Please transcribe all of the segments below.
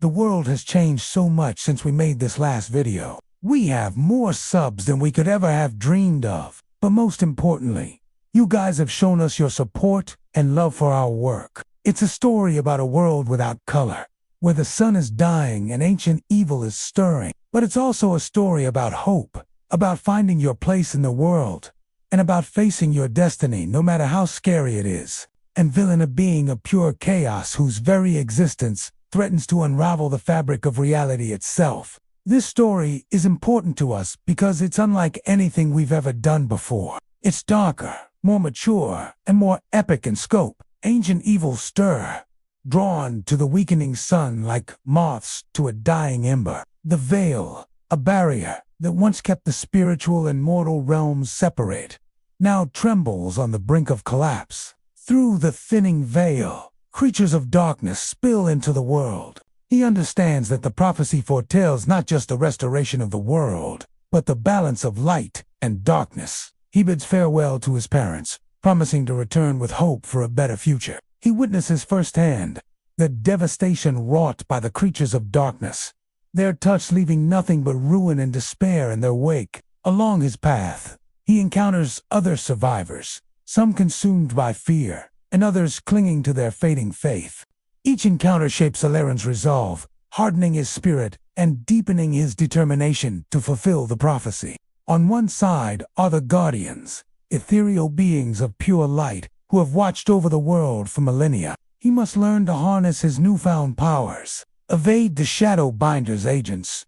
The world has changed so much since we made this last video. We have more subs than we could ever have dreamed of. But most importantly, you guys have shown us your support and love for our work. It's a story about a world without color, where the sun is dying and ancient evil is stirring. But it's also a story about hope, about finding your place in the world, and about facing your destiny no matter how scary it is. And villain, a being of pure chaos whose very existence threatens to unravel the fabric of reality itself. This story is important to us because it's unlike anything we've ever done before. It's darker, more mature, and more epic in scope. Ancient evils stir, drawn to the weakening sun like moths to a dying ember. The veil, a barrier that once kept the spiritual and mortal realms separate, now trembles on the brink of collapse. Through the thinning veil, creatures of darkness spill into the world. He understands that the prophecy foretells not just the restoration of the world, but the balance of light and darkness. He bids farewell to his parents, promising to return with hope for a better future. He witnesses firsthand the devastation wrought by the creatures of darkness, their touch leaving nothing but ruin and despair in their wake. Along his path, he encounters other survivors, some consumed by fear, and others clinging to their fading faith. Each encounter shapes Alaren's resolve, hardening his spirit and deepening his determination to fulfill the prophecy. On one side are the Guardians, ethereal beings of pure light who have watched over the world for millennia. He must learn to harness his newfound powers, evade the Shadowbinder's agents,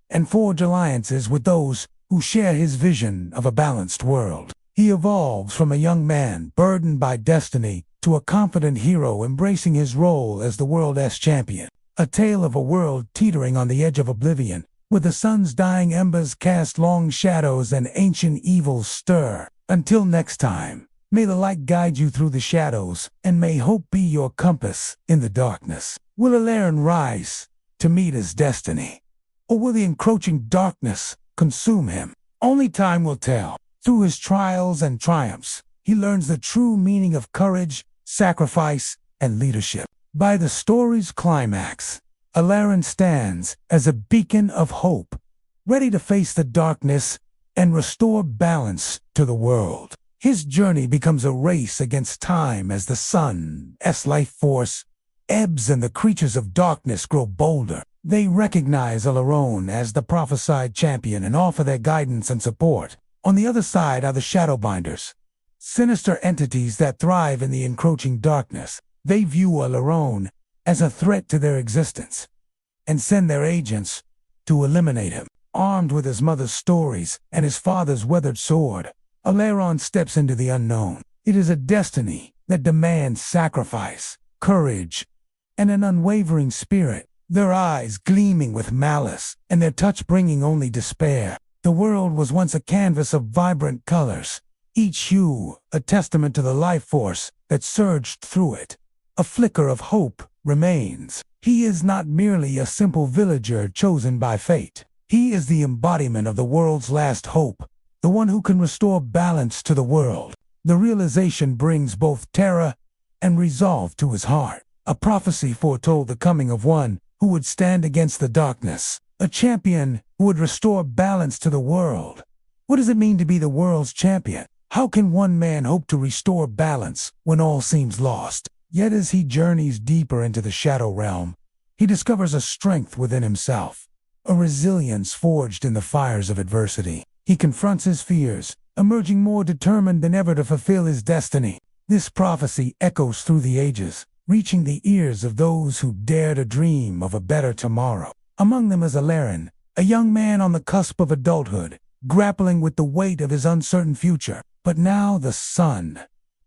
and forge alliances with those who share his vision of a balanced world. He evolves from a young man burdened by destiny to a confident hero embracing his role as the world's champion. A tale of a world teetering on the edge of oblivion, where the sun's dying embers cast long shadows and ancient evils stir. Until next time, may the light guide you through the shadows, and may hope be your compass in the darkness. Will Alaren rise to meet his destiny, or will the encroaching darkness consume him? Only time will tell. Through his trials and triumphs, he learns the true meaning of courage, sacrifice, and leadership. By the story's climax, Alaren stands as a beacon of hope, ready to face the darkness and restore balance to the world. His journey becomes a race against time as the sun's life force ebbs and the creatures of darkness grow bolder. They recognize Alaren as the prophesied champion and offer their guidance and support. On the other side are the Shadowbinders, sinister entities that thrive in the encroaching darkness. They view Alaren as a threat to their existence and send their agents to eliminate him. Armed with his mother's stories and his father's weathered sword, Alaren steps into the unknown. It is a destiny that demands sacrifice, courage, and an unwavering spirit. Their eyes gleaming with malice and their touch bringing only despair. The world was once a canvas of vibrant colors, each hue a testament to the life force that surged through it. A flicker of hope remains. He is not merely a simple villager chosen by fate. He is the embodiment of the world's last hope, the one who can restore balance to the world. The realization brings both terror and resolve to his heart. A prophecy foretold the coming of one who would stand against the darkness, a champion who would restore balance to the world. What does it mean to be the world's champion? How can one man hope to restore balance when all seems lost? Yet as he journeys deeper into the shadow realm, he discovers a strength within himself, a resilience forged in the fires of adversity. He confronts his fears, emerging more determined than ever to fulfill his destiny. This prophecy echoes through the ages, reaching the ears of those who dare to dream of a better tomorrow. Among them is Alaren, a young man on the cusp of adulthood, grappling with the weight of his uncertain future. But now the sun,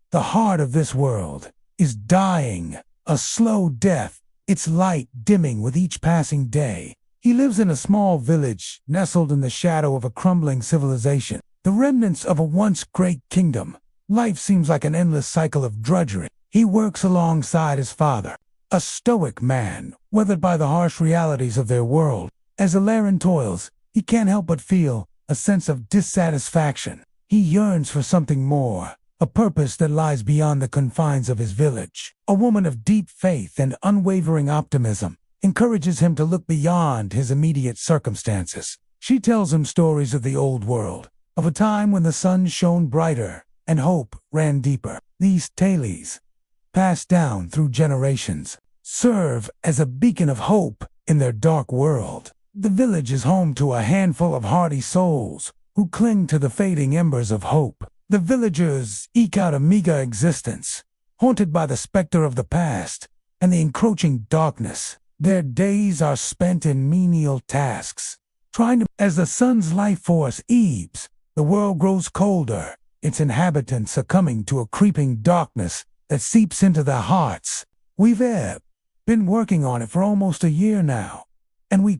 the heart of this world, is dying, a slow death, its light dimming with each passing day. He lives in a small village, nestled in the shadow of a crumbling civilization, the remnants of a once great kingdom. Life seems like an endless cycle of drudgery. He works alongside his father, a stoic man, weathered by the harsh realities of their world. As Alaren toils, he can't help but feel a sense of dissatisfaction. He yearns for something more, a purpose that lies beyond the confines of his village. A woman of deep faith and unwavering optimism, encourages him to look beyond his immediate circumstances. She tells him stories of the old world, of a time when the sun shone brighter and hope ran deeper. These tales, passed down through generations, serve as a beacon of hope in their dark world. The village is home to a handful of hardy souls who cling to the fading embers of hope. The villagers eke out a meager existence, haunted by the specter of the past and the encroaching darkness. Their days are spent in menial tasks, as the sun's life force ebbs, the world grows colder, its inhabitants succumbing to a creeping darkness that seeps into their hearts. We've been working on it for almost a year now, and we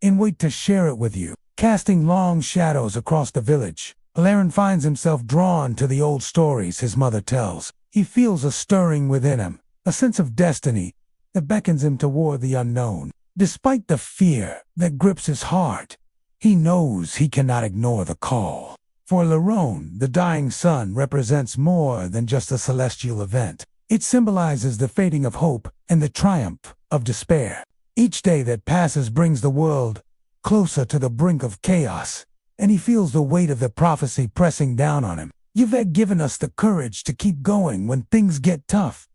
wait to share it with you. Casting long shadows across the village, Alaren finds himself drawn to the old stories his mother tells. He feels a stirring within him, a sense of destiny that beckons him toward the unknown. Despite the fear that grips his heart, he knows he cannot ignore the call. For Laron, the dying sun represents more than just a celestial event. It symbolizes the fading of hope and the triumph of despair. Each day that passes brings the world closer to the brink of chaos, and he feels the weight of the prophecy pressing down on him. You've given us the courage to keep going when things get tough,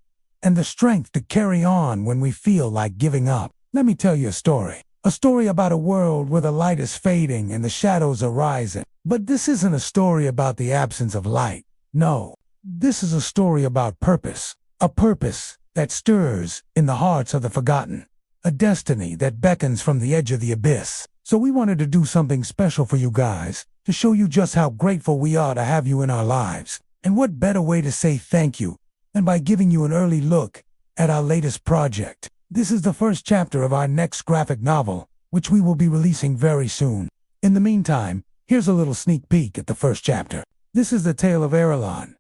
and the strength to carry on when we feel like giving up. Let me tell you a story about a world where the light is fading and the shadows are rising. But this isn't a story about the absence of light. No, this is a story about purpose, a purpose that stirs in the hearts of the forgotten, a destiny that beckons from the edge of the abyss. So we wanted to do something special for you guys, to show you just how grateful we are to have you in our lives. And what better way to say thank you than by giving you an early look at our latest project. This is the first chapter of our next graphic novel, which we will be releasing very soon. In the meantime, here's a little sneak peek at the first chapter. This is the tale of Arelon,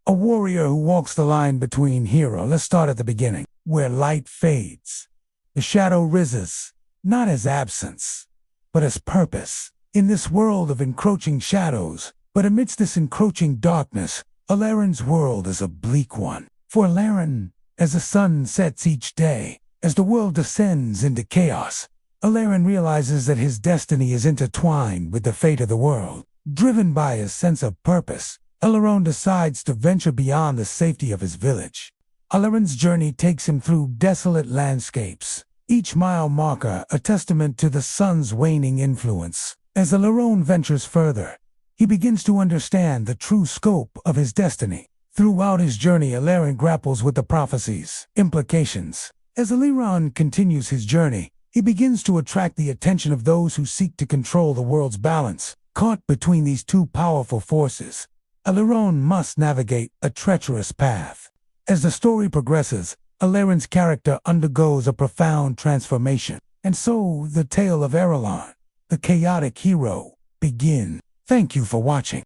a warrior who walks the line between hero. Let's start at the beginning, where light fades. The shadow rises, not as absence, but as purpose. In this world of encroaching shadows, but amidst this encroaching darkness, Alaren's world is a bleak one. For Alaren, as the sun sets each day, as the world descends into chaos, Alaren realizes that his destiny is intertwined with the fate of the world. Driven by his sense of purpose, Alaren decides to venture beyond the safety of his village. Alaren's journey takes him through desolate landscapes, each mile marker a testament to the sun's waning influence. As Alaren ventures further, he begins to understand the true scope of his destiny. Throughout his journey, Alaren grapples with the prophecy's implications. As Alaren continues his journey, he begins to attract the attention of those who seek to control the world's balance. Caught between these two powerful forces, Alaren must navigate a treacherous path. As the story progresses, Alaren's character undergoes a profound transformation, and so the tale of Arelon, the chaotic hero, begins. Thank you for watching.